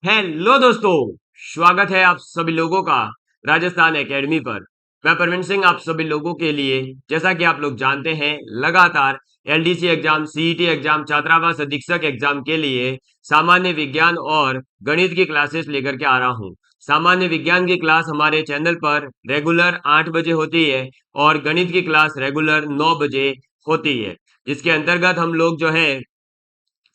Hello दोस्तों, स्वागत है आप सभी लोगों का राजस्थान एकेडमी पर। मैं परवीन सिंह आप सभी लोगों के लिए, जैसा कि आप लोग जानते हैं, लगातार एलडीसी एग्जाम, सीईटी एग्जाम, छात्रावास अधीक्षक एग्जाम के लिए सामान्य विज्ञान और गणित की क्लासेस लेकर के आ रहा हूँ। सामान्य विज्ञान की क्लास हमारे चैनल पर रेगुलर 8 बजे होती है और गणित की क्लास रेगुलर 9 बजे होती है, जिसके अंतर्गत हम लोग जो है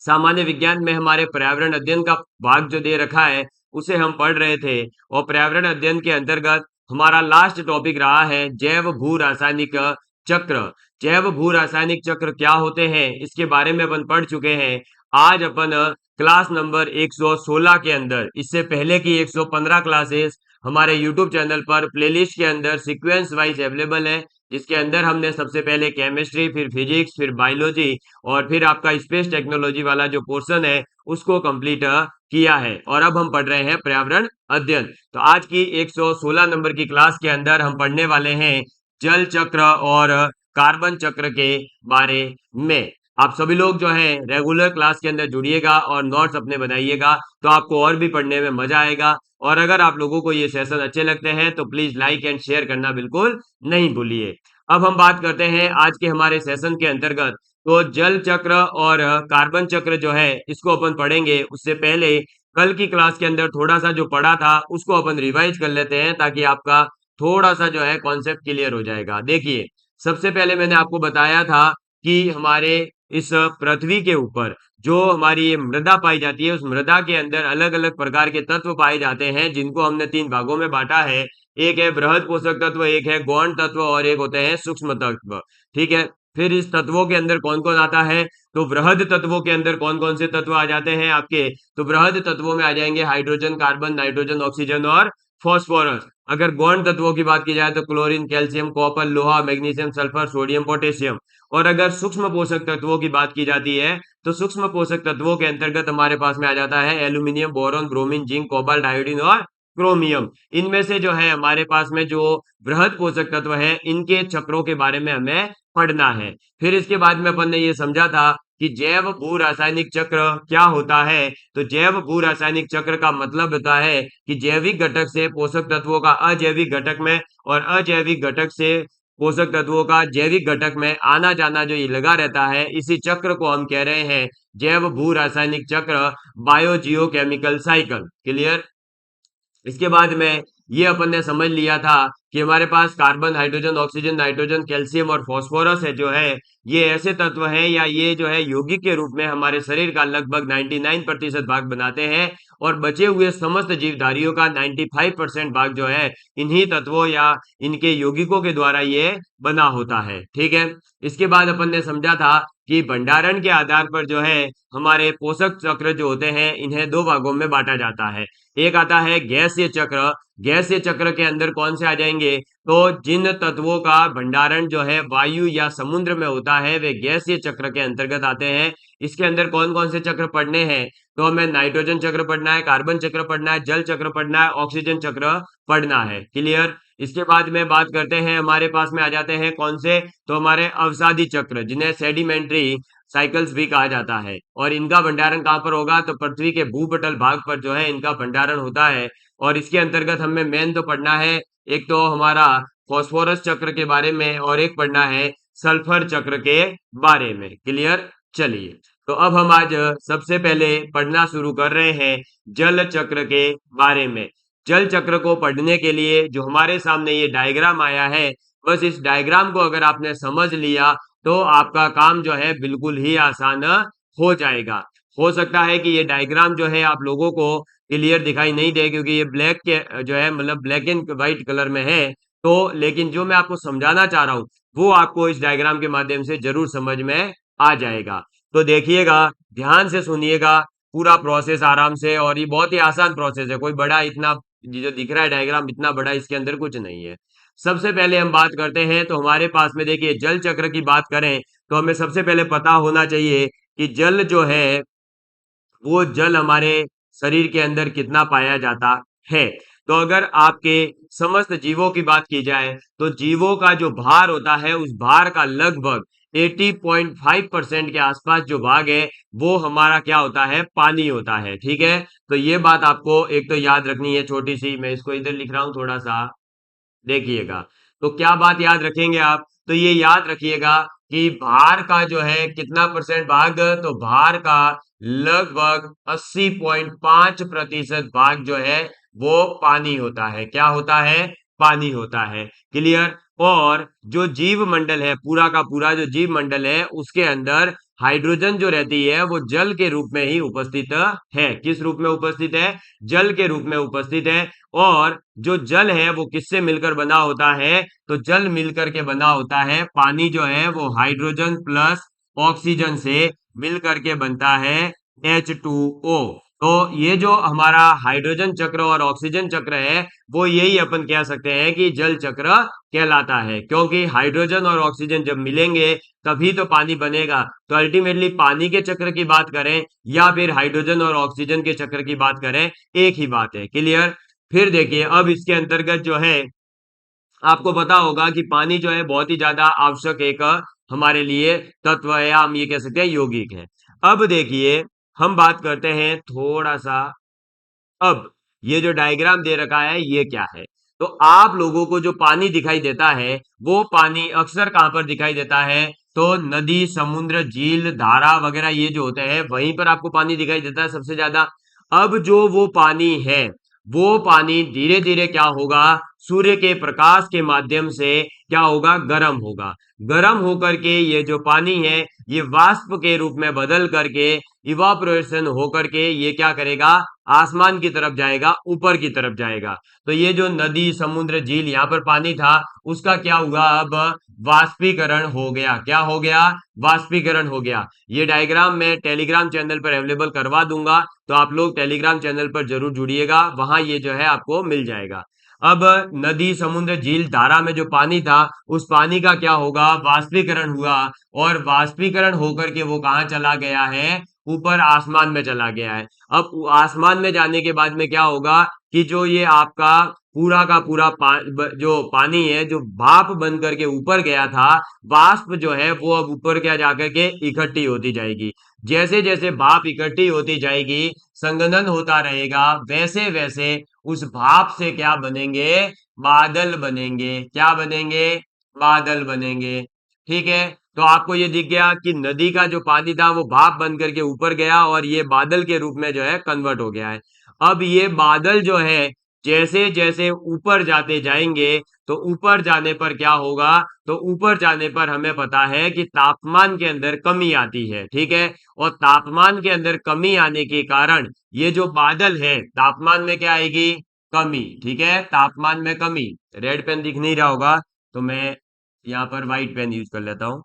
सामान्य विज्ञान में हमारे पर्यावरण अध्ययन का भाग जो दे रखा है उसे हम पढ़ रहे थे। और पर्यावरण अध्ययन के अंतर्गत हमारा लास्ट टॉपिक रहा है जैव भू रासायनिक चक्र। जैव भू रासायनिक चक्र क्या होते हैं इसके बारे में अपन पढ़ चुके हैं। आज अपन क्लास नंबर 116 के अंदर, इससे पहले की 115 क्लासेस हमारे यूट्यूब चैनल पर प्लेलिस्ट के अंदर सीक्वेंस वाइज अवेलेबल है, जिसके अंदर हमने सबसे पहले केमिस्ट्री, फिर फिजिक्स, फिर बायोलॉजी और फिर आपका स्पेस टेक्नोलॉजी वाला जो पोर्शन है उसको कंप्लीट किया है। और अब हम पढ़ रहे हैं पर्यावरण अध्ययन। तो आज की 116 नंबर की क्लास के अंदर हम पढ़ने वाले हैं जल चक्र और कार्बन चक्र के बारे में। आप सभी लोग जो है रेगुलर क्लास के अंदर जुड़िएगा और नोट्स अपने बनाइएगा, तो आपको और भी पढ़ने में मजा आएगा। और अगर आप लोगों को ये सेशन अच्छे लगते हैं तो प्लीज लाइक एंड शेयर करना बिल्कुल नहीं भूलिए। अब हम बात करते हैं आज के हमारे सेशन के अंतर्गत। तो जल चक्र और कार्बन चक्र जो है इसको अपन पढ़ेंगे। उससे पहले कल की क्लास के अंदर थोड़ा सा जो पढ़ा था उसको अपन रिवाइज कर लेते हैं, ताकि आपका थोड़ा सा जो है कॉन्सेप्ट क्लियर हो जाएगा। देखिए, सबसे पहले मैंने आपको बताया था कि हमारे इस पृथ्वी के ऊपर जो हमारी ये मृदा पाई जाती है, उस मृदा के अंदर अलग अलग प्रकार के तत्व पाए जाते हैं, जिनको हमने 3 भागों में बांटा है। एक है बृहद पोषक तत्व, एक है गौण तत्व और एक होते हैं सूक्ष्म तत्व। ठीक है। फिर इस तत्वों के अंदर कौन कौन आता है? तो बृहद तत्वों के अंदर कौन कौन से तत्व आ जाते हैं आपके? तो बृहद तत्वों में आ जाएंगे हाइड्रोजन, कार्बन, नाइट्रोजन, ऑक्सीजन और फॉस्फोरस। अगर गौण तत्वों की बात की जाए तो क्लोरीन, कैल्शियम, कॉपर, लोहा, मैग्नीशियम, सल्फर, सोडियम, पोटेशियम। और अगर सूक्ष्म पोषक तत्वों की बात की जाती है तो सूक्ष्म पोषक तत्वों के अंतर्गत हमारे पास में आ जाता है aluminium, boron, bromine, zinc, cobalt, iodine और क्रोमियम। इनमें से जो है हमारे पास में जो बृहद पोषक तत्व है, इनके चक्रों के बारे में हमें पढ़ना है। फिर इसके बाद में अपन ने ये समझा था कि जैव भू रासायनिक चक्र क्या होता है। तो जैव भू रासायनिक चक्र का मतलब होता है कि जैविक घटक से पोषक तत्वों का अजैविक घटक में और अजैविक घटक से पोषक तत्वों का जैविक घटक में आना जाना जो ये लगा रहता है, इसी चक्र को हम कह रहे हैं जैव भू रासायनिक चक्र, बायोजियोकेमिकल साइकिल। क्लियर? इसके बाद में ये अपन ने समझ लिया था कि हमारे पास carbon, hydrogen, oxygen, nitrogen, calcium और फास्फोरस है जो है, ये ऐसे तत्व हैं या ये जो है यौगिक के रूप में हमारे शरीर का लगभग 99% भाग बनाते हैं। और बचे हुए समस्त जीवधारियों का 95% भाग जो है इन्हीं तत्वों या इनके यौगिकों के द्वारा ये बना होता है। ठीक है। इसके बाद अपन ने समझा था कि भंडारण के आधार पर जो है हमारे पोषक चक्र जो होते हैं इन्हें 2 भागों में बांटा जाता है। एक आता है गैसीय चक्र। गैसीय चक्र के अंदर कौन से आ जाएंगे? तो जिन तत्वों का भंडारण जो है वायु या समुद्र में होता है वे गैसीय चक्र के अंतर्गत आते हैं। इसके अंदर कौन कौन से चक्र पढ़ने हैं? तो हमें नाइट्रोजन चक्र पढ़ना है, कार्बन चक्र पढ़ना है, जल चक्र पढ़ना है, ऑक्सीजन चक्र पढ़ना है। क्लियर? इसके बाद में बात करते हैं, हमारे पास में आ जाते हैं कौन से? तो हमारे अवसादी चक्र, जिन्हें सेडिमेंट्री साइकिल्स भी कहा जाता है। और इनका भंडारण कहाँ पर होगा? तो पृथ्वी के भूपटल भाग पर जो है इनका भंडारण होता है। और इसके अंतर्गत हमें मेन तो पढ़ना है, एक तो हमारा फॉस्फोरस चक्र के बारे में और एक पढ़ना है सल्फर चक्र के बारे में। क्लियर? चलिए, तो अब हम आज सबसे पहले पढ़ना शुरू कर रहे हैं जल चक्र के बारे में। जल चक्र को पढ़ने के लिए जो हमारे सामने ये डायग्राम आया है, बस इस डायग्राम को अगर आपने समझ लिया तो आपका काम जो है बिल्कुल ही आसान हो जाएगा। हो सकता है कि ये डायग्राम जो है आप लोगों को क्लियर दिखाई नहीं दे, क्योंकि ये ब्लैक के जो है मतलब ब्लैक एंड व्हाइट कलर में है। तो लेकिन जो मैं आपको समझाना चाह रहा हूँ वो आपको इस डायग्राम के माध्यम से जरूर समझ में आ जाएगा। तो देखिएगा, ध्यान से सुनिएगा पूरा प्रोसेस आराम से। और ये बहुत ही आसान प्रोसेस है, कोई बड़ा इतना ये जो दिख रहा है डायग्राम इतना बड़ा इसके अंदर कुछ नहीं है। सबसे पहले हम बात करते हैं, तो हमारे पास में देखिए जल चक्र की बात करें तो हमें सबसे पहले पता होना चाहिए कि जल जो है वो जल हमारे शरीर के अंदर कितना पाया जाता है। तो अगर आपके समस्त जीवों की बात की जाए तो जीवों का जो भार होता है उस भार का लगभग 80.5% के आसपास जो भाग है वो हमारा क्या होता है, पानी होता है। ठीक है, तो ये बात आपको एक तो याद रखनी है, छोटी सी। मैं इसको इधर लिख रहा हूं थोड़ा सा, देखिएगा। तो क्या बात याद रखेंगे आप, तो ये याद रखिएगा कि भार का जो है कितना परसेंट भाग, तो भार का लगभग 80.5% भाग जो है वो पानी होता है। क्या होता है, पानी होता है। क्लियर। और जो जीव मंडल है, पूरा का पूरा जो जीव मंडल है, उसके अंदर हाइड्रोजन जो रहती है वो जल के रूप में ही उपस्थित है। किस रूप में उपस्थित है, जल के रूप में उपस्थित है। और जो जल है वो किससे मिलकर बना होता है, तो जल मिलकर के बना होता है, पानी जो है वो हाइड्रोजन प्लस ऑक्सीजन से मिलकर के बनता है H2O। तो ये जो हमारा हाइड्रोजन चक्र और ऑक्सीजन चक्र है वो यही अपन कह सकते हैं कि जल चक्र कहलाता है, क्योंकि हाइड्रोजन और ऑक्सीजन जब मिलेंगे तभी तो पानी बनेगा। तो अल्टीमेटली पानी के चक्र की बात करें या फिर हाइड्रोजन और ऑक्सीजन के चक्र की बात करें, एक ही बात है। क्लियर। फिर देखिए, अब इसके अंतर्गत जो है आपको पता होगा कि पानी जो है बहुत ही ज्यादा आवश्यक एक हमारे लिए तत्व है, या हम ये कह सकते हैं यौगिक है। अब देखिए, हम बात करते हैं थोड़ा सा। अब ये जो डायग्राम दे रखा है ये क्या है, तो आप लोगों को जो पानी दिखाई देता है वो पानी अक्सर कहां पर दिखाई देता है, तो नदी, समुद्र, झील, धारा वगैरह ये जो होते हैं वहीं पर आपको पानी दिखाई देता है सबसे ज्यादा। अब जो वो पानी है वो पानी धीरे धीरे क्या होगा, सूर्य के प्रकाश के माध्यम से क्या होगा, गर्म होगा। गर्म होकर के ये जो पानी है ये वाष्प के रूप में बदल करके, इवापोरेशन होकर के ये क्या करेगा, आसमान की तरफ जाएगा, ऊपर की तरफ जाएगा। तो ये जो नदी, समुद्र, झील यहाँ पर पानी था उसका क्या हुआ, अब वाष्पीकरण हो गया। क्या हो गया, वाष्पीकरण हो गया। ये डायग्राम मैं टेलीग्राम चैनल पर अवेलेबल करवा दूंगा, तो आप लोग टेलीग्राम चैनल पर जरूर जुड़िएगा, वहां ये जो है आपको मिल जाएगा। अब नदी, समुद्र, झील, धारा में जो पानी था उस पानी का क्या होगा, वाष्पीकरण हुआ। और वाष्पीकरण होकर के वो कहाँ चला गया है, ऊपर आसमान में चला गया है। अब आसमान में जाने के बाद में क्या होगा कि जो ये आपका पूरा का पूरा जो पानी है, जो भाप बन करके ऊपर गया था, वाष्प जो है वो अब ऊपर क्या जाकर के इकट्ठी होती जाएगी। जैसे जैसे भाप इकट्ठी होती जाएगी, संघनन होता रहेगा, वैसे वैसे उस भाप से क्या बनेंगे, बादल बनेंगे। क्या बनेंगे, बादल बनेंगे। ठीक है। तो आपको ये दिख गया कि नदी का जो पानी था वो भाप बन करके ऊपर गया और ये बादल के रूप में जो है कन्वर्ट हो गया है। अब ये बादल जो है जैसे जैसे ऊपर जाते जाएंगे, तो ऊपर जाने पर क्या होगा, तो ऊपर जाने पर हमें पता है कि तापमान के अंदर कमी आती है। ठीक है। और तापमान के अंदर कमी आने के कारण ये जो बादल है, तापमान में क्या आएगी, कमी। ठीक है, तापमान में कमी। रेड पेन दिख नहीं रहा होगा तो मैं यहाँ पर व्हाइट पेन यूज कर लेता हूं,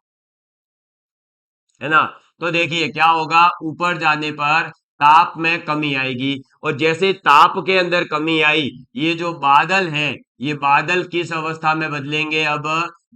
है ना। तो देखिए क्या होगा, ऊपर जाने पर ताप में कमी आएगी। और जैसे ताप के अंदर कमी आई, ये जो बादल है ये बादल किस अवस्था में बदलेंगे, अब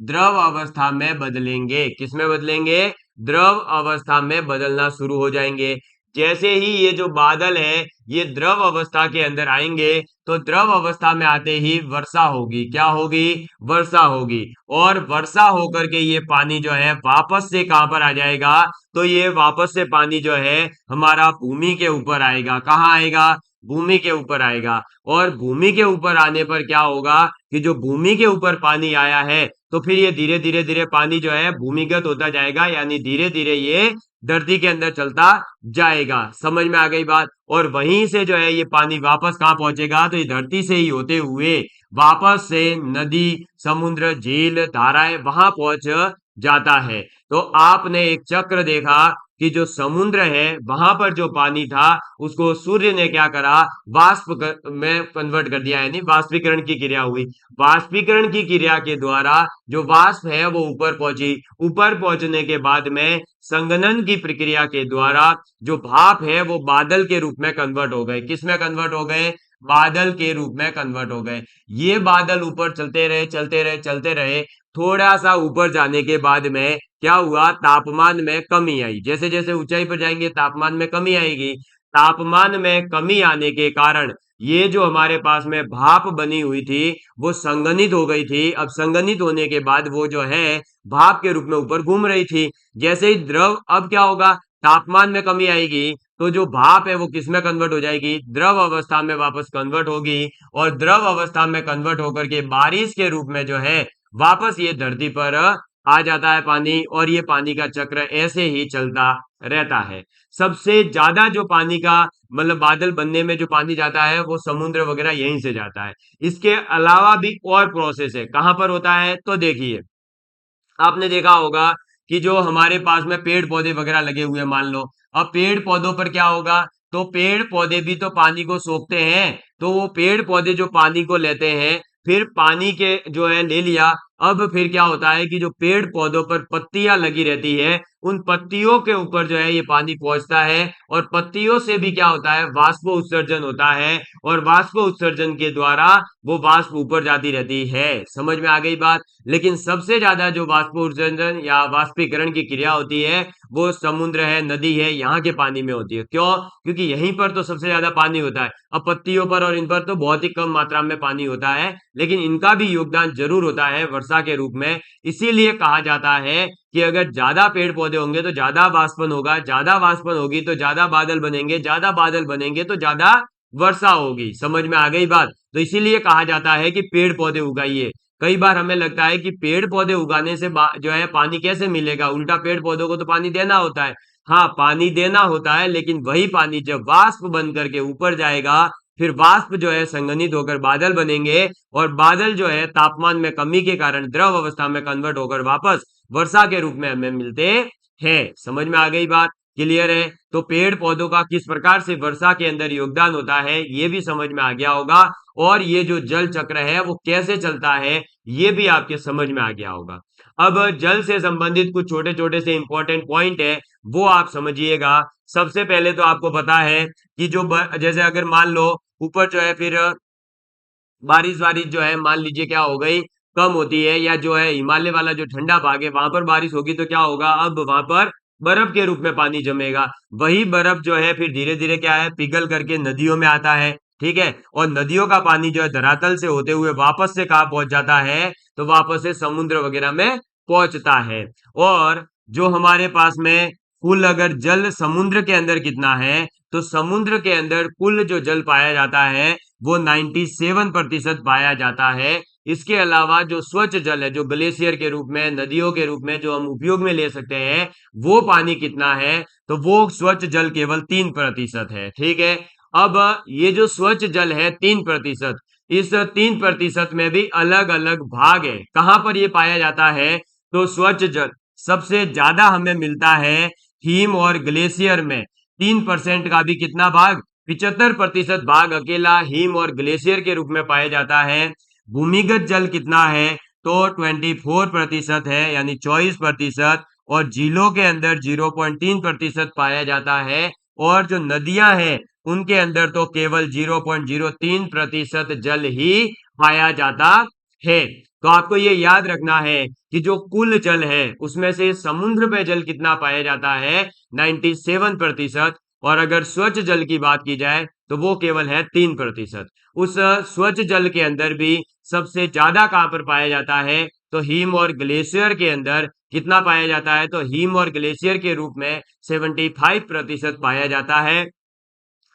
द्रव अवस्था में बदलेंगे। किस में बदलेंगे, द्रव अवस्था में बदलना शुरू हो जाएंगे। जैसे ही ये जो बादल है ये द्रव अवस्था के अंदर आएंगे, तो द्रव अवस्था में आते ही वर्षा होगी। क्या होगी, वर्षा होगी। और वर्षा होकर के ये पानी जो है वापस से कहां पर आ जाएगा, तो ये वापस से पानी जो है हमारा भूमि के ऊपर आएगा। कहाँ आएगा, भूमि के ऊपर आएगा। और भूमि के ऊपर आने पर क्या होगा कि जो भूमि के ऊपर पानी आया है, तो फिर ये धीरे धीरे धीरे पानी जो है भूमिगत होता जाएगा, यानी धीरे धीरे ये धरती के अंदर चलता जाएगा। समझ में आ गई बात। और वहीं से जो है ये पानी वापस कहाँ पहुंचेगा, तो ये धरती से ही होते हुए वापस से नदी, समुद्र, झील, धाराएं वहां पहुंच जाता है। तो आपने एक चक्र देखा कि जो समुद्र है वहां पर जो पानी था उसको सूर्य ने क्या करा, में कन्वर्ट कर दिया, यानी वाष्पीकरण की क्रिया हुई। वाष्पीकरण की क्रिया के द्वारा जो वाष्प है वो ऊपर पहुंची। ऊपर पहुंचने के बाद में संघनन की प्रक्रिया के द्वारा जो भाप है वो बादल के रूप में कन्वर्ट हो गए। किस में कन्वर्ट हो गए, बादल के रूप में कन्वर्ट हो गए। ये बादल ऊपर चलते रहे चलते रहे चलते रहे। थोड़ा सा ऊपर जाने के बाद में क्या हुआ, तापमान में कमी आई। जैसे जैसे ऊंचाई पर जाएंगे तापमान में कमी आएगी। तापमान में कमी आने के कारण ये जो हमारे पास में भाप बनी हुई थी वो संघनित हो गई थी। अब संघनित होने के बाद वो जो है भाप के रूप में ऊपर घूम रही थी। जैसे ही द्रव, अब क्या होगा, तापमान में कमी आएगी तो जो भाप है वो किस में कन्वर्ट हो जाएगी, द्रव अवस्था में वापस कन्वर्ट होगी। और द्रव अवस्था में कन्वर्ट होकर के बारिश के रूप में जो है वापस ये धरती पर आ जाता है पानी, और ये पानी का चक्र ऐसे ही चलता रहता है। सबसे ज्यादा जो पानी का मतलब बादल बनने में जो पानी जाता है वो समुद्र वगैरह यहीं से जाता है। इसके अलावा भी और प्रोसेस है, कहाँ पर होता है तो देखिए, आपने देखा होगा कि जो हमारे पास में पेड़ पौधे वगैरह लगे हुए हैं, मान लो, अब पेड़ पौधों पर क्या होगा, तो पेड़ पौधे भी तो पानी को सोखते हैं। तो वो पेड़ पौधे जो पानी को लेते हैं, फिर पानी के जो है ले लिया, अब फिर क्या होता है कि जो पेड़ पौधों पर पत्तियां लगी रहती है, उन पत्तियों के ऊपर जो है ये पानी पहुंचता है, और पत्तियों से भी क्या होता है, वाष्प उत्सर्जन होता है, और वाष्प उत्सर्जन के द्वारा वो वाष्प ऊपर जाती रहती है। समझ में आ गई बात। लेकिन सबसे ज्यादा जो वाष्पोत्सर्जन या वाष्पीकरण की क्रिया होती है वो समुद्र है, नदी है, यहाँ के पानी में होती है। क्यों? क्योंकि यहीं पर तो सबसे ज्यादा पानी होता है। अब पत्तियों पर और इन पर तो बहुत ही कम मात्रा में पानी होता है, लेकिन इनका भी योगदान जरूर होता है वर्षा के रूप में। इसीलिए कहा जाता है कि अगर ज्यादा पेड़ पौधे होंगे तो ज्यादा वाष्पन होगा, ज्यादा वाष्पन होगी तो ज्यादा बादल बनेंगे, ज्यादा बादल बनेंगे तो ज्यादा वर्षा होगी। समझ में आ गई बात। तो इसीलिए कहा जाता है कि पेड़ पौधे उगाइए। कई बार हमें लगता है कि पेड़ पौधे उगाने से जो है पानी कैसे मिलेगा, उल्टा पेड़ पौधों को तो पानी देना होता है। हाँ, पानी देना होता है, लेकिन वही पानी जब वाष्प बन करके ऊपर जाएगा, फिर वाष्प जो है संघनित होकर बादल बनेंगे, और बादल जो है तापमान में कमी के कारण द्रव अवस्था में कन्वर्ट होकर वापस वर्षा के रूप में हमें मिलते हैं। समझ में आ गई बात। क्लियर है। तो पेड़ पौधों का किस प्रकार से वर्षा के अंदर योगदान होता है ये भी समझ में आ गया होगा, और ये जो जल चक्र है वो कैसे चलता है ये भी आपके समझ में आ गया होगा। अब जल से संबंधित कुछ छोटे छोटे से इंपॉर्टेंट पॉइंट है, वो आप समझिएगा। सबसे पहले तो आपको पता है कि जो जैसे अगर मान लो ऊपर जो है फिर बारिश वारिश जो है मान लीजिए क्या हो गई, कम होती है, या जो है हिमालय वाला जो ठंडा भाग है वहां पर बारिश होगी तो क्या होगा, अब वहां पर बर्फ के रूप में पानी जमेगा। वही बर्फ जो है फिर धीरे धीरे क्या है, पिघल करके नदियों में आता है। ठीक है। और नदियों का पानी जो है धरातल से होते हुए वापस से कहाँ पहुंच जाता है, तो वापस से समुद्र वगैरह में पहुंचता है। और जो हमारे पास में कुल अगर जल समुद्र के अंदर कितना है, तो समुद्र के अंदर कुल जो जल पाया जाता है वो 97% पाया जाता है। इसके अलावा जो स्वच्छ जल है, जो ग्लेशियर के रूप में, नदियों के रूप में जो हम उपयोग में ले सकते हैं, वो पानी कितना है, तो वो स्वच्छ जल केवल 3% है। ठीक है। अब ये जो स्वच्छ जल है 3%, इस 3% में भी अलग अलग भाग है। कहां पर ये पाया जाता है, तो स्वच्छ जल सबसे ज्यादा हमें मिलता है हिम और ग्लेशियर में। 3% का भी कितना भाग, 75% भाग अकेला हिम और ग्लेशियर के रूप में पाया जाता है। भूमिगत जल कितना है, तो 24% है, यानी 24%। और झीलों के अंदर 0.3% पाया जाता है। और जो नदियां हैं उनके अंदर तो केवल 0.03% जल ही पाया जाता है। तो आपको ये याद रखना है कि जो कुल जल है उसमें से समुद्र में जल कितना पाया जाता है, 97%। और अगर स्वच्छ जल की बात की जाए तो वो केवल है 3%। उस स्वच्छ जल के अंदर भी सबसे ज्यादा कहाँ पर पाया जाता है, तो हिम और ग्लेशियर के अंदर कितना पाया जाता है, तो हिम और ग्लेशियर के रूप में 75% पाया जाता है।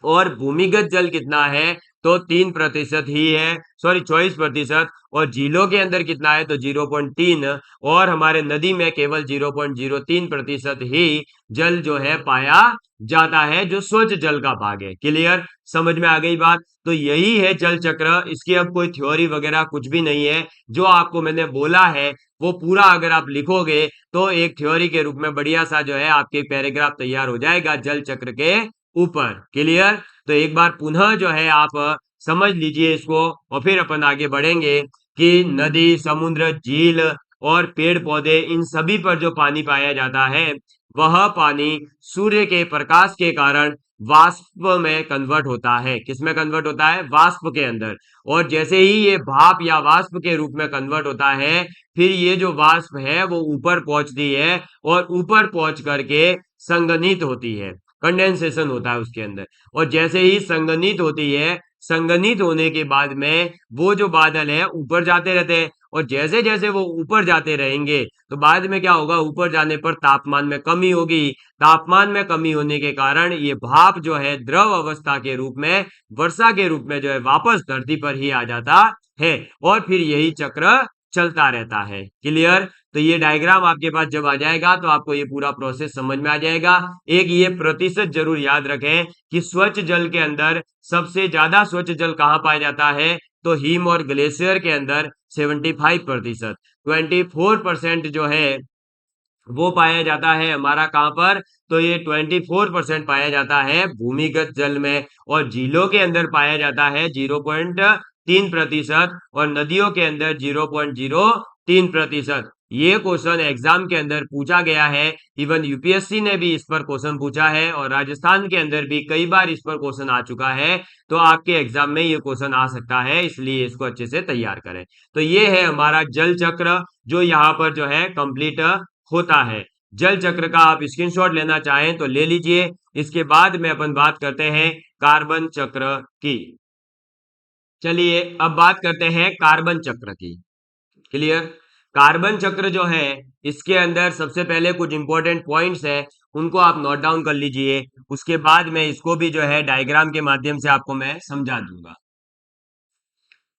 और भूमिगत जल कितना है, तो 3% ही है, सॉरी 24%। और झीलों के अंदर कितना है, तो 0.3। और हमारे नदी में केवल 0.03% ही जल जो है पाया जाता है, जो स्वच्छ जल का भाग है। क्लियर, समझ में आ गई बात। तो यही है जल चक्र। इसकी अब कोई थ्योरी वगैरह कुछ भी नहीं है। जो आपको मैंने बोला है वो पूरा अगर आप लिखोगे तो एक थ्योरी के रूप में बढ़िया सा जो है आपके पैराग्राफ तैयार हो जाएगा जल चक्र के ऊपर। क्लियर। तो एक बार पुनः जो है आप समझ लीजिए इसको, और फिर अपन आगे बढ़ेंगे कि नदी, समुद्र, झील और पेड़ पौधे, इन सभी पर जो पानी पाया जाता है वह पानी सूर्य के प्रकाश के कारण वाष्प में कन्वर्ट होता है। किसमें कन्वर्ट होता है, वाष्प के अंदर। और जैसे ही ये भाप या वाष्प के रूप में कन्वर्ट होता है, फिर ये जो वाष्प है वो ऊपर पहुंचती है, और ऊपर पहुंच करके संघनित होती है। कंडेंसेशन होता है उसके अंदर। और जैसे ही संघनित होती है, संघनित होने के बाद में वो जो बादल है ऊपर जाते रहते हैं, और जैसे जैसे वो ऊपर जाते रहेंगे तो बाद में क्या होगा, ऊपर जाने पर तापमान में कमी होगी। तापमान में कमी होने के कारण ये भाप जो है द्रव अवस्था के रूप में, वर्षा के रूप में जो है वापस धरती पर ही आ जाता है, और फिर यही चक्र चलता रहता है। क्लियर? तो ये डायग्राम आपके पास जब आ जाएगा तो आपको ये पूरा प्रोसेस समझ में आ जाएगा। एक ये प्रतिशत जरूर याद रखें कि स्वच्छ जल के अंदर सबसे ज्यादा स्वच्छ जल कहाँ पाया जाता है, तो हिम और ग्लेशियर के अंदर 75%। 24% जो है वो पाया जाता है हमारा कहाँ पर, तो ये 24% पाया जाता है भूमिगत जल में, और झीलों के अंदर पाया जाता है 0.3%, और नदियों के अंदर 0.03%। ये क्वेश्चन एग्जाम के अंदर पूछा गया है। इवन यूपीएससी ने भी इस पर क्वेश्चन पूछा है, और राजस्थान के अंदर भी कई बार इस पर क्वेश्चन आ चुका है। तो आपके एग्जाम में ये क्वेश्चन आ सकता है, इसलिए इसको अच्छे से तैयार करें। तो ये है हमारा जल चक्र, जो यहाँ पर जो है कंप्लीट होता है। जल चक्र का आप स्क्रीनशॉट लेना चाहें तो ले लीजिए। इसके बाद में अपन बात करते हैं कार्बन चक्र की। चलिए अब बात करते हैं कार्बन चक्र की। क्लियर? कार्बन चक्र जो है, इसके अंदर सबसे पहले कुछ इंपॉर्टेंट पॉइंट्स है, उनको आप नोट डाउन कर लीजिए। उसके बाद में इसको भी जो है डायग्राम के माध्यम से आपको मैं समझा दूंगा।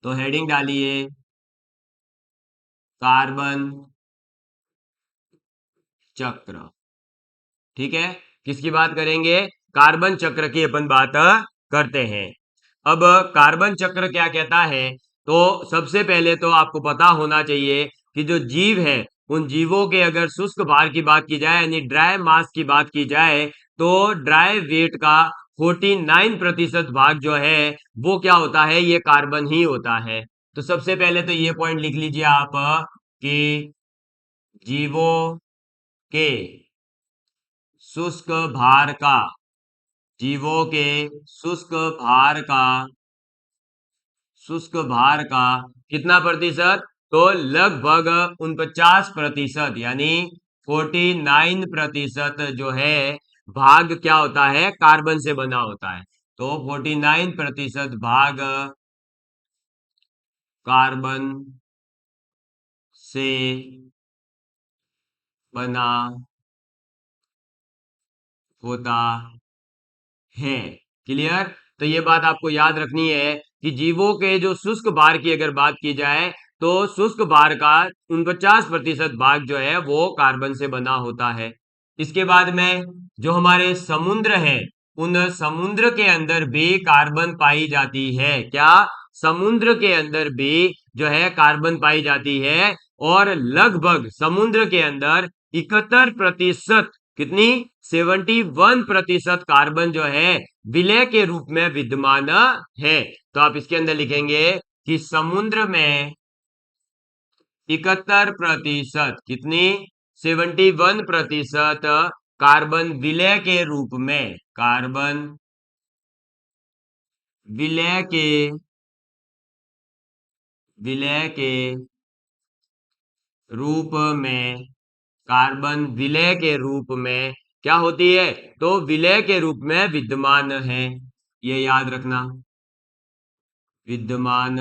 तो हेडिंग डालिए कार्बन चक्र। ठीक है? किसकी बात करेंगे? कार्बन चक्र की अपन बात करते हैं। अब कार्बन चक्र क्या कहता है, तो सबसे पहले तो आपको पता होना चाहिए कि जो जीव है, उन जीवों के अगर शुष्क भार की बात की जाए, यानी ड्राई मास की बात की जाए, तो ड्राई वेट का 49% भाग जो है वो क्या होता है, ये कार्बन ही होता है। तो सबसे पहले तो ये पॉइंट लिख लीजिए आप कि जीवों के शुष्क भार का, जीवों के शुष्क भार का, शुष्क भार का कितना प्रतिशत, तो लगभग 49%, यानी 49% जो है भाग क्या होता है, कार्बन से बना होता है। तो 49% भाग कार्बन से बना होता है। क्लियर? तो ये बात आपको याद रखनी है कि जीवों के जो शुष्क भार की अगर बात की जाए, तो शुष्क भार का 49% भाग जो है वो कार्बन से बना होता है। इसके बाद में जो हमारे समुद्र है, उन समुद्र के अंदर भी कार्बन पाई जाती है। क्या? समुद्र के अंदर भी जो है कार्बन पाई जाती है, और लगभग समुद्र के अंदर 71%, कितनी, 71% कार्बन जो है विलय के रूप में विद्यमान है। तो आप इसके अंदर लिखेंगे कि समुद्र में 71%, कितनी, 71% कार्बन विलय के रूप में, कार्बन विलय के, विलय के रूप में, कार्बन विलय के रूप में क्या होती है, तो विलय के रूप में विद्यमान है। ये याद रखना, विद्यमान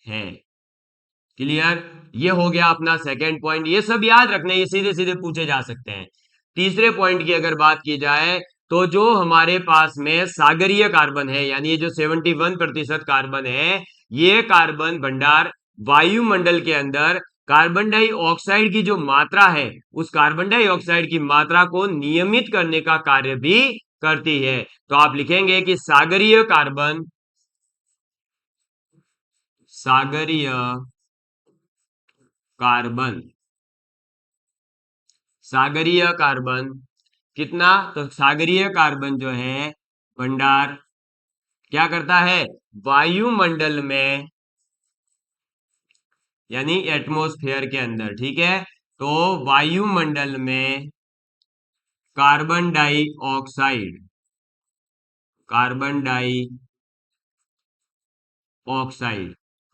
है। क्लियर? ये हो गया अपना सेकंड पॉइंट। ये सब याद रखने, ये सीधे सीधे पूछे जा सकते हैं। तीसरे पॉइंट की अगर बात की जाए, तो जो हमारे पास में सागरीय कार्बन है, यानी ये जो 71% कार्बन है, ये कार्बन भंडार वायुमंडल के अंदर कार्बन डाइऑक्साइड की जो मात्रा है, उस कार्बन डाइऑक्साइड की मात्रा को नियमित करने का कार्य भी करती है। तो आप लिखेंगे कि सागरीय कार्बन, सागरीय कार्बन, सागरीय कार्बन कितना, तो सागरीय कार्बन जो है भंडार क्या करता है, वायुमंडल में, यानी एटमॉस्फेयर के अंदर। ठीक है? तो वायुमंडल में कार्बन डाइऑक्साइड, कार्बन डाइऑक्साइड,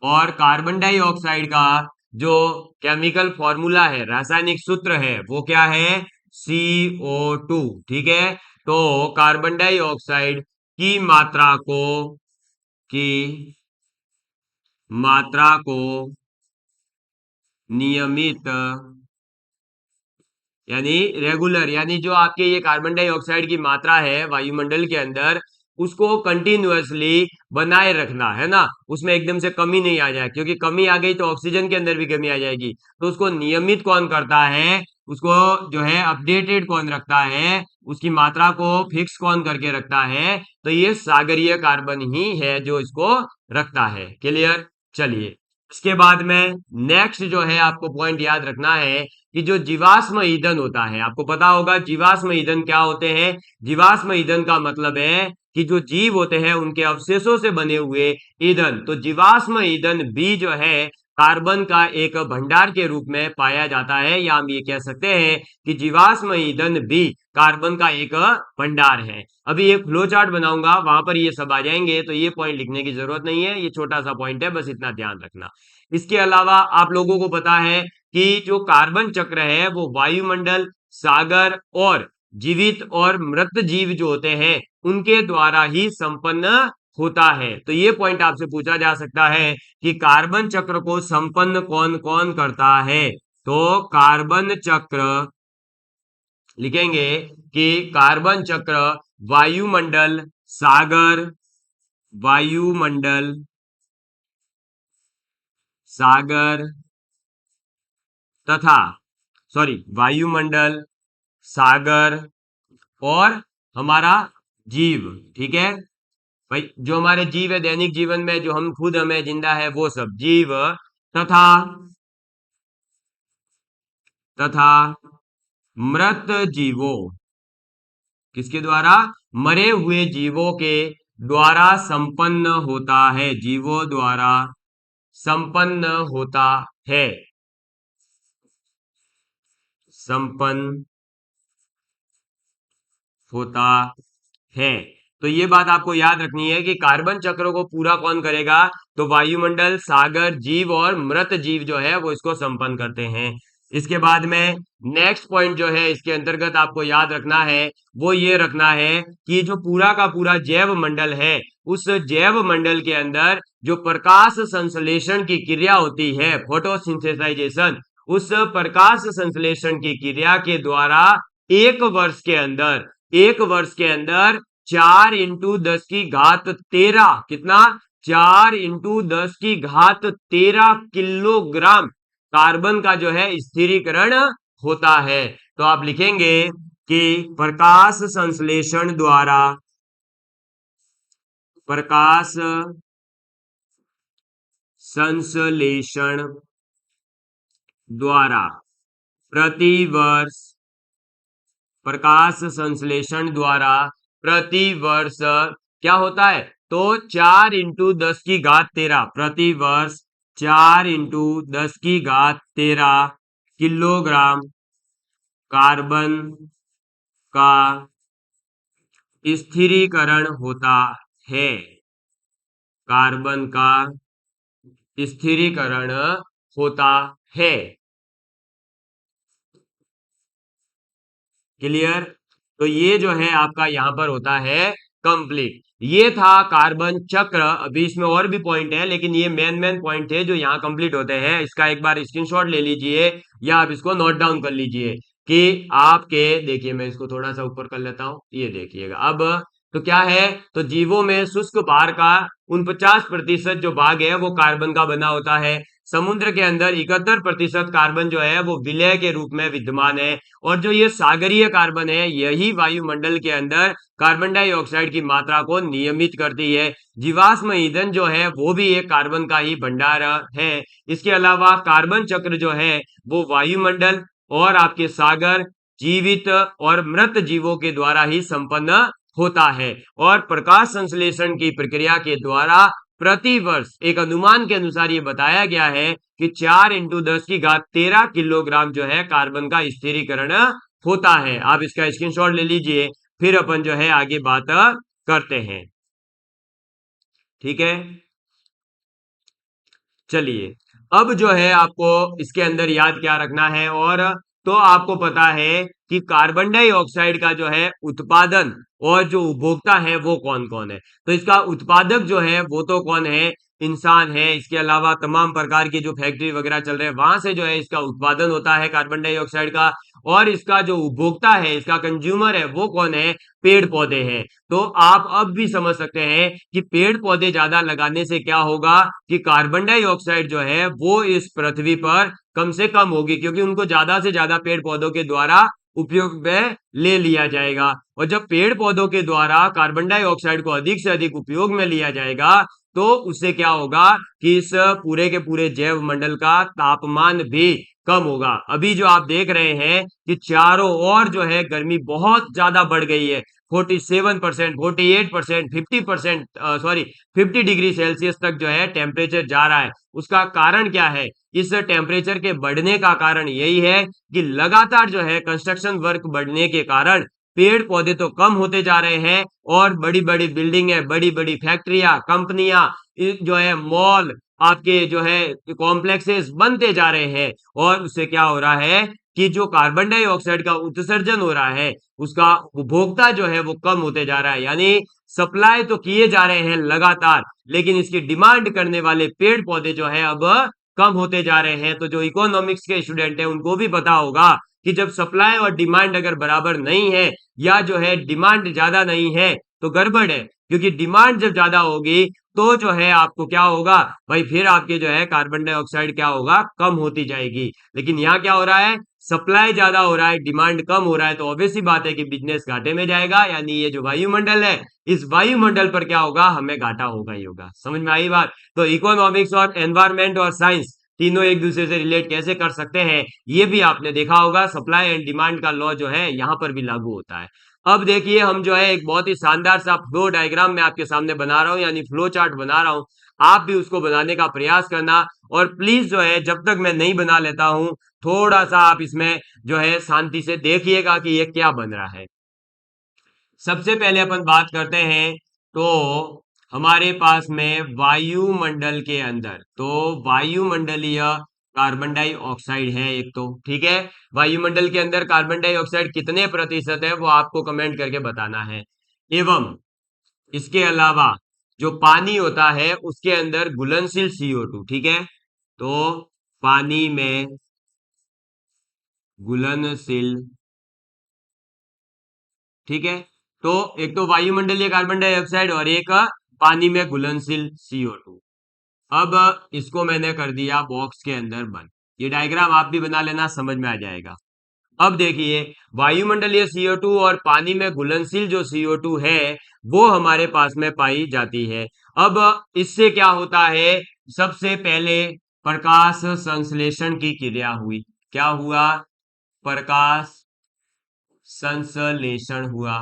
और कार्बन डाइऑक्साइड का जो केमिकल फॉर्मूला है, रासायनिक सूत्र है, वो क्या है, CO2। ठीक है? तो कार्बन डाइऑक्साइड की मात्रा को नियमित यानी रेगुलर, यानी जो आपके ये कार्बन डाइऑक्साइड की मात्रा है वायुमंडल के अंदर, उसको कंटिन्यूअसली बनाए रखना है ना, उसमें एकदम से कमी नहीं आ जाए, क्योंकि कमी आ गई तो ऑक्सीजन के अंदर भी कमी आ जाएगी। तो उसको नियमित कौन करता है, उसको जो है अपडेटेड कौन रखता है, उसकी मात्रा को फिक्स कौन करके रखता है, तो ये सागरीय कार्बन ही है जो इसको रखता है। क्लियर? चलिए, इसके बाद में नेक्स्ट जो है आपको पॉइंट याद रखना है कि जो जीवाश्म ईंधन होता है, आपको पता होगा जीवाश्म ईंधन क्या होते हैं। जीवाश्म ईंधन का मतलब है कि जो जीव होते हैं उनके अवशेषों से बने हुए ईंधन। तो जीवाश्म ईंधन भी जो है कार्बन का एक भंडार के रूप में पाया जाता है, या हम ये कह सकते हैं कि जीवाश्म ईंधन भी कार्बन का एक भंडार है। अभी एक फ्लो चार्ट बनाऊंगा, वहां पर ये सब आ जाएंगे, तो ये पॉइंट लिखने की जरूरत नहीं है, ये छोटा सा पॉइंट है, बस इतना ध्यान रखना। इसके अलावा आप लोगों को पता है कि जो कार्बन चक्र है वो वायुमंडल, सागर और जीवित और मृत जीव जो होते हैं उनके द्वारा ही संपन्न होता है। तो ये पॉइंट आपसे पूछा जा सकता है कि कार्बन चक्र को संपन्न कौन कौन करता है। तो कार्बन चक्र लिखेंगे कि कार्बन चक्र वायुमंडल, सागर, वायुमंडल, सागर तथा वायुमंडल, सागर और हमारा जीव। ठीक है भाई, जो हमारे जीव है दैनिक जीवन में, जो हम खुद हमें जिंदा है, वो सब जीव तथा तथा मृत जीवों, किसके द्वारा? मरे हुए जीवों के द्वारा संपन्न होता है, जीवों द्वारा संपन्न होता है, संपन्न होता है। तो ये बात आपको याद रखनी है कि कार्बन चक्र को पूरा कौन करेगा, तो वायुमंडल, सागर, जीव और मृत जीव जो है वो इसको संपन्न करते हैं। इसके बाद में नेक्स्ट पॉइंट जो है इसके अंतर्गत आपको याद रखना है, वो ये रखना है कि जो पूरा का पूरा जैव मंडल है, उस जैव मंडल के अंदर जो प्रकाश संश्लेषण की क्रिया होती है, फोटोसिंथेसाइजेशन, उस प्रकाश संश्लेषण की क्रिया के द्वारा एक वर्ष के अंदर 4 × 10⁻13, कितना? 4 × 10⁻13 किलोग्राम कार्बन का जो है स्थिरीकरण होता है। तो आप लिखेंगे कि प्रकाश संश्लेषण द्वारा प्रतिवर्ष प्रकाश संश्लेषण द्वारा प्रतिवर्ष क्या होता है, तो 4 × 10⁻13 प्रतिवर्ष 4 × 10⁻13 किलोग्राम कार्बन का स्थिरीकरण होता है, कार्बन का स्थिरीकरण होता है। क्लियर? तो ये जो है आपका यहां पर होता है कंप्लीट। ये था कार्बन चक्र। अभी इसमें और भी पॉइंट है, लेकिन ये मेन पॉइंट थे जो यहाँ कंप्लीट होते हैं। इसका एक बार स्क्रीनशॉट ले लीजिए या आप इसको नोट डाउन कर लीजिए कि आपके, देखिए मैं इसको थोड़ा सा ऊपर कर लेता हूं, ये देखिएगा अब। तो क्या है, तो जीवों में शुष्क भार का 49% जो भाग है वो कार्बन का बना होता है। समुद्र के अंदर 71% कार्बन जो है वो विलय के रूप में विद्यमान है। और जो ये सागरीय कार्बन है, यही वायुमंडल के अंदर कार्बन डाइऑक्साइड की मात्रा को नियमित करती है। जीवाश्म ईंधन जो है वो भी एक कार्बन का ही भंडार है। इसके अलावा कार्बन चक्र जो है वो वायुमंडल और आपके सागर, जीवित और मृत जीवों के द्वारा ही संपन्न होता है। और प्रकाश संश्लेषण की प्रक्रिया के द्वारा प्रति वर्ष एक अनुमान के अनुसार ये बताया गया है कि 4 × 10⁻13 किलोग्राम जो है कार्बन का स्थिरीकरण होता है। आप इसका स्क्रीनशॉट ले लीजिए, फिर अपन जो है आगे बात करते हैं। ठीक है, चलिए अब जो है आपको इसके अंदर याद क्या रखना है, और तो आपको पता है कि कार्बन डाइऑक्साइड का जो है उत्पादन और जो उपभोक्ता है वो कौन कौन है। तो इसका उत्पादक जो है वो तो कौन है, इंसान है। इसके अलावा तमाम प्रकार की जो फैक्ट्री वगैरह चल रहे हैं वहां से जो है इसका उत्पादन होता है कार्बन डाइऑक्साइड का। और इसका जो उपभोक्ता है, इसका कंज्यूमर है, वो कौन है, पेड़ पौधे हैं। तो आप अब भी समझ सकते हैं कि पेड़ पौधे ज्यादा लगाने से क्या होगा कि कार्बन डाइऑक्साइड जो है वो इस पृथ्वी पर कम से कम होगी, क्योंकि उनको ज्यादा से ज्यादा पेड़ पौधों के द्वारा उपयोग में ले लिया जाएगा। और जब पेड़ पौधों के द्वारा कार्बन डाइऑक्साइड को अधिक से अधिक उपयोग में लिया जाएगा तो उससे क्या होगा कि इस पूरे के पूरे जैव मंडल का तापमान भी कम होगा। अभी जो आप देख रहे हैं कि चारों ओर जो है गर्मी बहुत ज्यादा बढ़ गई है। 47%, 48%, 50%, सॉरी 50 डिग्री सेल्सियस तक जो है टेम्परेचर जा रहा है। उसका कारण क्या है? इस टेम्परेचर के बढ़ने का कारण यही है कि लगातार जो है कंस्ट्रक्शन वर्क बढ़ने के कारण पेड़ पौधे तो कम होते जा रहे हैं और बड़ी बड़ी बिल्डिंग है, बड़ी बड़ी फैक्ट्रियां, कंपनियां, जो है मॉल, आपके जो है कॉम्प्लेक्सेस बनते जा रहे हैं। और उससे क्या हो रहा है कि जो कार्बन डाइऑक्साइड का उत्सर्जन हो रहा है उसका उपभोक्ता जो है वो कम होते जा रहा है। यानी सप्लाई तो किए जा रहे हैं लगातार, लेकिन इसकी डिमांड करने वाले पेड़ पौधे जो है अब कम होते जा रहे हैं। तो जो इकोनॉमिक्स के स्टूडेंट हैं उनको भी पता होगा कि जब सप्लाई और डिमांड अगर बराबर नहीं है या जो है डिमांड ज्यादा नहीं है तो गड़बड़ है। क्योंकि डिमांड जब ज्यादा होगी तो जो है आपको क्या होगा भाई, फिर आपके जो है कार्बन डाइऑक्साइड क्या होगा, कम होती जाएगी। लेकिन यहाँ क्या हो रहा है, सप्लाई ज्यादा हो रहा है, डिमांड कम हो रहा है, तो ऑब्वियस सी बात है कि बिजनेस घाटे में जाएगा। यानी ये जो वायुमंडल है, इस वायुमंडल पर क्या होगा, हमें घाटा होगा ही होगा। समझ में आई बात? तो इकोनॉमिक्स और एनवायरमेंट और साइंस तीनों एक दूसरे से रिलेट कैसे कर सकते हैं ये भी आपने देखा होगा। सप्लाई एंड डिमांड का लॉ जो है यहाँ पर भी लागू होता है। अब देखिए हम जो है एक बहुत ही शानदार सा फ्लो डायग्राम में आपके सामने बना रहा हूँ, यानी फ्लो चार्ट बना रहा हूँ। आप भी उसको बनाने का प्रयास करना। और प्लीज जो है जब तक मैं नहीं बना लेता हूँ थोड़ा सा आप इसमें जो है शांति से देखिएगा कि ये क्या बन रहा है। सबसे पहले अपन बात करते हैं तो हमारे पास में वायुमंडल के अंदर तो वायुमंडलीय कार्बन डाइऑक्साइड है एक, तो ठीक है। वायुमंडल के अंदर कार्बन डाइऑक्साइड कितने प्रतिशत है वो आपको कमेंट करके बताना है। एवं इसके अलावा जो पानी होता है उसके अंदर घुलनशील CO2, ठीक है। तो पानी में घुलनशील, ठीक है। तो एक तो वायुमंडलीय कार्बन डाइऑक्साइड और एक पानी में घुलनशील CO2। अब इसको मैंने कर दिया बॉक्स के अंदर बंद। ये डायग्राम आप भी बना लेना, समझ में आ जाएगा। अब देखिए वायुमंडलीय CO2 और पानी में घुलनशील जो CO2 है वो हमारे पास में पाई जाती है। अब इससे क्या होता है, सबसे पहले प्रकाश संश्लेषण की क्रिया हुई। क्या हुआ? प्रकाश संश्लेषण हुआ।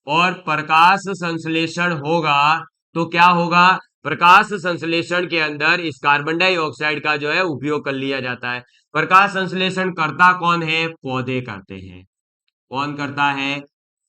और प्रकाश संश्लेषण होगा तो क्या होगा, प्रकाश संश्लेषण के अंदर इस कार्बन डाइऑक्साइड का जो है उपयोग कर लिया जाता है। प्रकाश संश्लेषण करता कौन है? पौधे करते हैं। कौन करता है?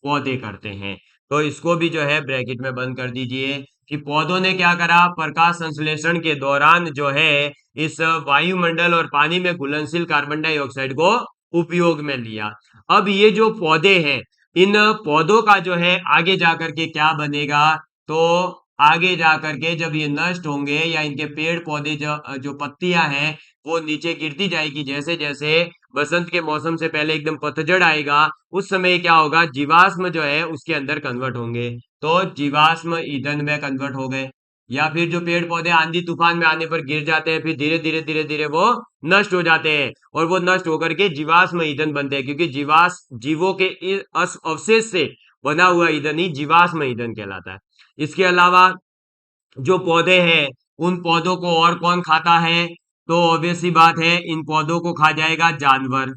पौधे करते हैं। तो इसको भी जो है ब्रैकेट में बंद कर दीजिए कि पौधों ने क्या करा, प्रकाश संश्लेषण के दौरान जो है इस वायुमंडल और पानी में घुलनशील कार्बन डाइऑक्साइड को उपयोग में लिया। अब ये जो पौधे हैं, इन पौधों का जो है आगे जाकर के क्या बनेगा, तो आगे जाकर के जब ये नष्ट होंगे या इनके पेड़ पौधे जो जो पत्तियां हैं वो नीचे गिरती जाएगी, जैसे जैसे बसंत के मौसम से पहले एकदम पतझड़ आएगा उस समय क्या होगा, जीवाश्म जो है उसके अंदर कन्वर्ट होंगे। तो जीवाश्म ईंधन में कन्वर्ट हो गए। या फिर जो पेड़ पौधे आंधी तूफान में आने पर गिर जाते हैं फिर धीरे धीरे धीरे धीरे वो नष्ट हो जाते हैं और वो नष्ट होकर के जीवाश्म ईंधन बनते हैं, क्योंकि जीवों के इस अवशेष से बना हुआ ईंधन ही जीवाश्म ईंधन कहलाता है। इसके अलावा जो पौधे हैं उन पौधों को और कौन खाता है, तो ऑब्वियस सी बात है इन पौधों को खा जाएगा जानवर।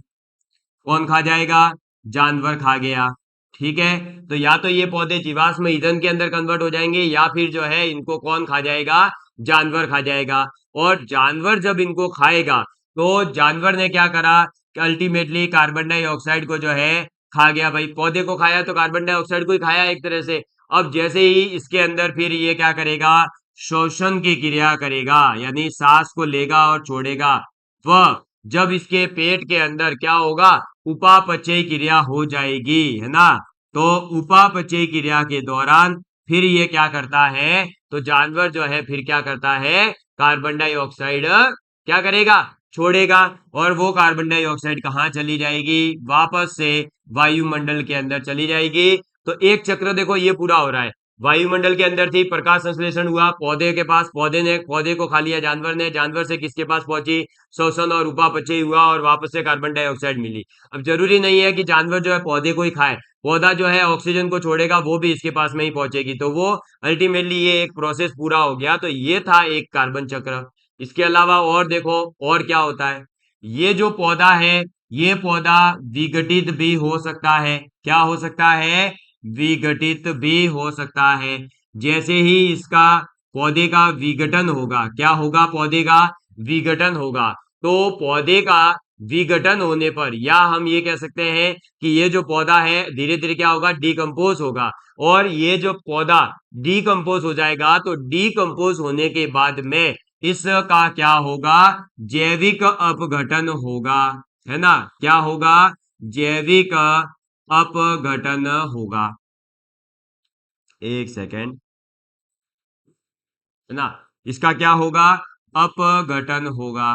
कौन खा जाएगा? जानवर खा गया। ठीक है। तो या तो ये पौधे जीवाश्म ईंधन के अंदर कन्वर्ट हो जाएंगे या फिर जो है इनको कौन खा जाएगा? जानवर खा जाएगा। और जानवर जब इनको खाएगा तो जानवर ने क्या करा कि अल्टीमेटली कार्बन डाइऑक्साइड को जो है खा गया। भाई पौधे को खाया तो कार्बन डाइऑक्साइड को ही खाया एक तरह से। अब जैसे ही इसके अंदर फिर ये क्या करेगा, शोषण की क्रिया करेगा, यानी सांस को लेगा और छोड़ेगा। वह जब इसके पेट के अंदर क्या होगा, उपापचय क्रिया हो जाएगी, है ना। तो उपापचय क्रिया के दौरान फिर ये क्या करता है, तो जानवर जो है फिर क्या करता है, कार्बन डाइऑक्साइड क्या करेगा, छोड़ेगा। और वो कार्बन डाइऑक्साइड कहाँ चली जाएगी, वापस से वायुमंडल के अंदर चली जाएगी। तो एक चक्र देखो ये पूरा हो रहा है, वायुमंडल के अंदर थी, प्रकाश संश्लेषण हुआ पौधे के पास, पौधे को खा लिया जानवर ने, जानवर से किसके पास पहुंची, श्वसन और उपापचय हुआ और वापस से कार्बन डाइऑक्साइड मिली। अब जरूरी नहीं है कि जानवर जो है पौधे को ही खाए, पौधा जो है ऑक्सीजन को छोड़ेगा वो भी इसके पास में ही पहुंचेगी, तो वो अल्टीमेटली ये एक प्रोसेस पूरा हो गया। तो ये था एक कार्बन चक्र। इसके अलावा और देखो और क्या होता है, ये जो पौधा है, ये पौधा विघटित भी हो सकता है। क्या हो सकता है, विघटित भी हो सकता है। जैसे ही इसका पौधे का विघटन होगा, क्या होगा, पौधे का विघटन होगा। तो पौधे का विघटन होने पर, या हम ये कह सकते हैं कि ये जो पौधा है धीरे धीरे क्या होगा, डिकम्पोज होगा। और ये जो पौधा डिकम्पोज हो जाएगा, तो डिकम्पोज होने के बाद में इसका क्या होगा, जैविक अपघटन होगा, है ना। क्या होगा, जैविक अपघटन होगा। एक सेकेंड, है ना। इसका क्या होगा, अपघटन होगा।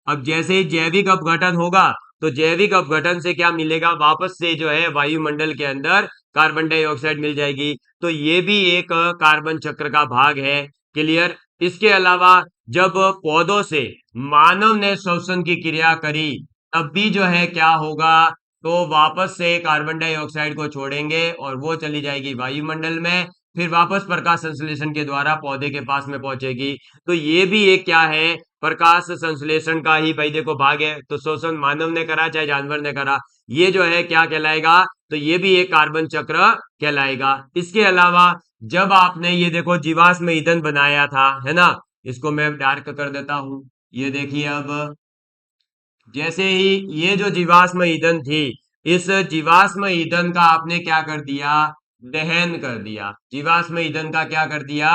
अब जैसे ही जैविक अपघटन होगा, तो जैविक अपघटन से क्या मिलेगा, वापस से जो है वायुमंडल के अंदर कार्बन डाइऑक्साइड मिल जाएगी। तो ये भी एक कार्बन चक्र का भाग है। क्लियर। इसके अलावा जब पौधों से मानव ने श्वसन की क्रिया करी, तब भी जो है क्या होगा, तो वापस से कार्बन डाइऑक्साइड को छोड़ेंगे और वो चली जाएगी वायुमंडल में, फिर वापस प्रकाश संश्लेषण के द्वारा पौधे के पास में पहुंचेगी। तो ये भी एक क्या है, प्रकाश संश्लेषण का ही भाई देखो भाग है। तो शोषण मानव ने करा चाहे जानवर ने करा, ये जो है क्या कहलाएगा, तो ये भी एक कार्बन चक्र कहलाएगा। इसके अलावा जब आपने ये देखो जीवाश्म ईंधन बनाया था, है ना, इसको मैं डार्क कर देता हूं। ये देखिए, अब जैसे ही ये जो जीवाश्म ईंधन थी, इस जीवाश्म ईंधन का आपने क्या कर दिया, दहन कर दिया। जीवाश्म ईंधन का क्या कर दिया,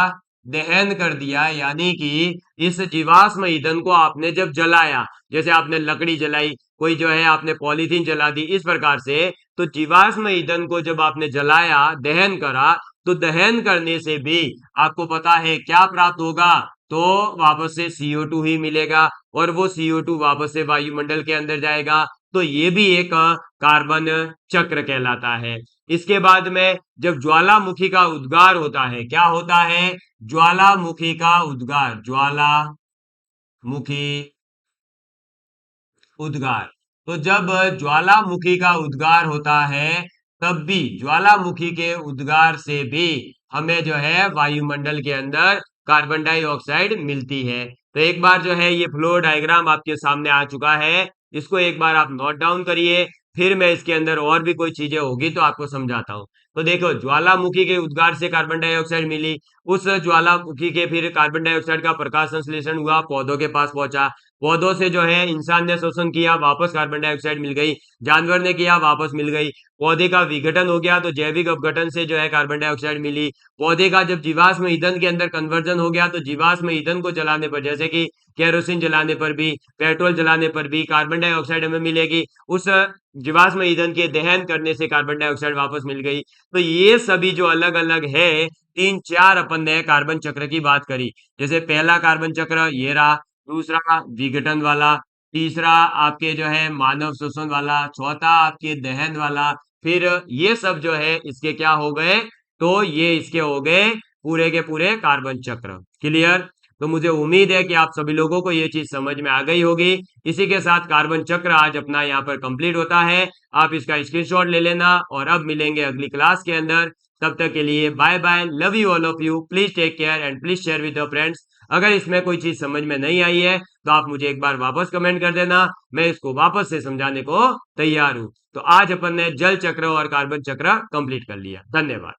दहन कर दिया। यानी कि इस जीवाश्म ईंधन को आपने जब जलाया, जैसे आपने लकड़ी जलाई, कोई जो है आपने पॉलीथीन जला दी, इस प्रकार से। तो जीवाश्म ईंधन को जब आपने जलाया, दहन करा, तो दहन करने से भी आपको पता है क्या प्राप्त होगा, तो वापस से CO2 ही मिलेगा, और वो CO2 वापस से वायुमंडल के अंदर जाएगा। तो ये भी एक कार्बन चक्र कहलाता है। इसके बाद में जब ज्वालामुखी का उद्गार होता है, क्या होता है, ज्वालामुखी का उद्गार, ज्वालामुखी उद्गार। तो जब ज्वालामुखी का उद्गार होता है, तब भी ज्वालामुखी के उद्गार से भी हमें जो है वायुमंडल के अंदर कार्बन डाइऑक्साइड मिलती है। तो एक बार जो है ये फ्लो डायग्राम आपके सामने आ चुका है, इसको एक बार आप नोट डाउन करिए, फिर मैं इसके अंदर और भी कोई चीजें होगी तो आपको समझाता हूँ। तो देखो, ज्वालामुखी के उद्गार से कार्बन डाइऑक्साइड मिली, उस ज्वालामुखी के फिर कार्बन डाइऑक्साइड का प्रकाश संश्लेषण हुआ, पौधों के पास पहुंचा, पौधों से जो है इंसान ने शोषण किया, वापस कार्बन डाइऑक्साइड मिल गई, जानवर ने किया, वापस मिल गई, पौधे का विघटन हो गया, तो जैविक अपघटन से जो है कार्बन डाइऑक्साइड मिली। पौधे का जब जीवाश्म ईंधन के अंदर कन्वर्जन हो गया, तो जीवाश्म ईंधन को जलाने पर, जैसे कि केरोसिन जलाने पर भी, पेट्रोल जलाने पर भी कार्बन डाइऑक्साइड हमें मिलेगी। उस जीवाश्म ईंधन के दहन करने से कार्बन डाइऑक्साइड वापस मिल गई। तो ये सभी जो अलग अलग है, तीन चार अपन ने कार्बन चक्र की बात करी। जैसे पहला कार्बन चक्र ये रहा, दूसरा विघटन वाला, तीसरा आपके जो है मानव शोषण वाला, चौथा आपके दहन वाला, फिर ये सब जो है इसके क्या हो गए, तो ये इसके हो गए पूरे के पूरे कार्बन चक्र। क्लियर। तो मुझे उम्मीद है कि आप सभी लोगों को ये चीज समझ में आ गई होगी। इसी के साथ कार्बन चक्र आज अपना यहाँ पर कंप्लीट होता है। आप इसका स्क्रीनशॉट ले लेना, और अब मिलेंगे अगली क्लास के अंदर। तब तक के लिए bye bye, love you all of you, please take care and please share with your friends. अगर इसमें कोई चीज समझ में नहीं आई है, तो आप मुझे एक बार वापस कमेंट कर देना, मैं इसको वापस से समझाने को तैयार हूं। तो आज अपन ने जल चक्र और कार्बन चक्र कंप्लीट कर लिया। धन्यवाद।